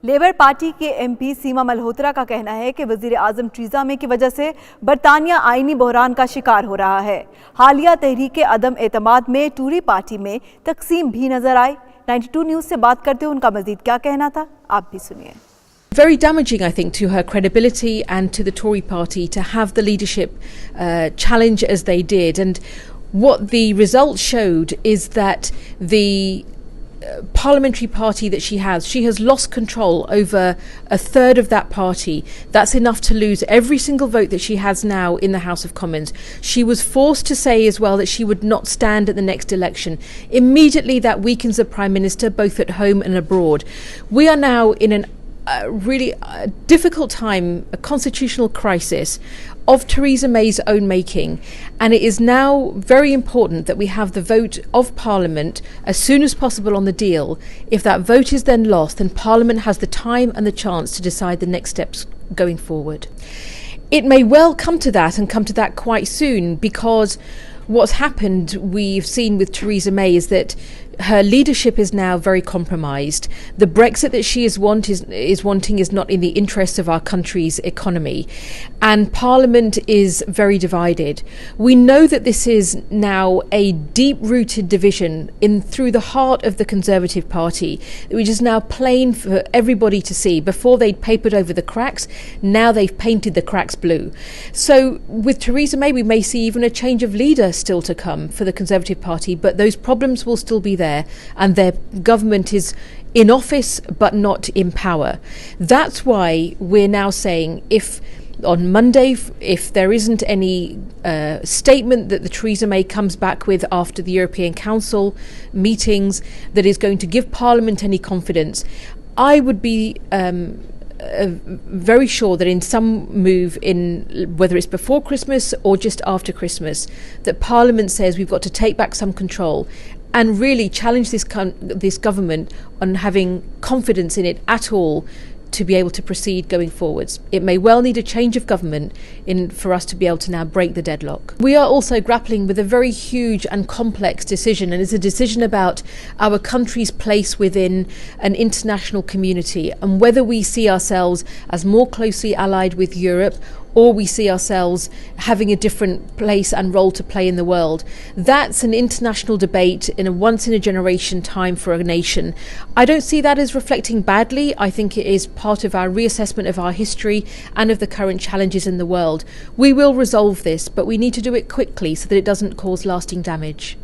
Labour party के MP सीमा मल्होत्रा का कहना है कि वजीर आजम टीज़ा मे की वजह से बरतानिया आईनी बहरान का शिकार हो रहा है। हालिया तहरीक अदम एतमाद में टूरी पार्टी में तकसीम भी नजर आई। 92 न्यूज़ से बात करते हुए उनका मजीद क्या कहना था, आप भी सुनिए। Very damaging, I think, to her credibility and to the Tory party to have the leadership challenge as they did. And what the results showed is that the parliamentary party that she has lost control over a third of that party. That's enough to lose every single vote that she has now in the House of Commons. She was forced to say as well that she would not stand at the next election. Immediately that weakens the Prime Minister both at home and abroad. We are now in an really difficult time, a constitutional crisis of Theresa May's own making, and it is now very important that we have the vote of Parliament as soon as possible on the deal. If that vote is then lost, then Parliament has the time and the chance to decide the next steps going forward. It may well come to that, and come to that quite soon, because what's happened, we've seen with Theresa May, is that her leadership is now very compromised. The Brexit that she is wanting is not in the interests of our country's economy, and Parliament is very divided. We know that this is now a deep-rooted division through the heart of the Conservative Party, which is now plain for everybody to see. Before they'd papered over the cracks, now they've painted the cracks blue. So with Theresa May, we may see even a change of leader still to come for the Conservative Party, but those problems will still be there, and their government is in office but not in power. That's why we're now saying, if on Monday, if there isn't any statement that the Theresa May comes back with after the European Council meetings that is going to give Parliament any confidence, I would be very sure that in some move, in whether it's before Christmas or just after Christmas, that Parliament says we've got to take back some control and really challenge this government on having confidence in it at all to be able to proceed going forwards. It may well need a change of government for us to be able to now break the deadlock. We are also grappling with a very huge and complex decision, and it's a decision about our country's place within an international community and whether we see ourselves as more closely allied with Europe or we see ourselves having a different place and role to play in the world. That's an international debate in a once-in-a-generation time for a nation. I don't see that as reflecting badly. I think it is part of our reassessment of our history and of the current challenges in the world. We will resolve this, but we need to do it quickly so that it doesn't cause lasting damage.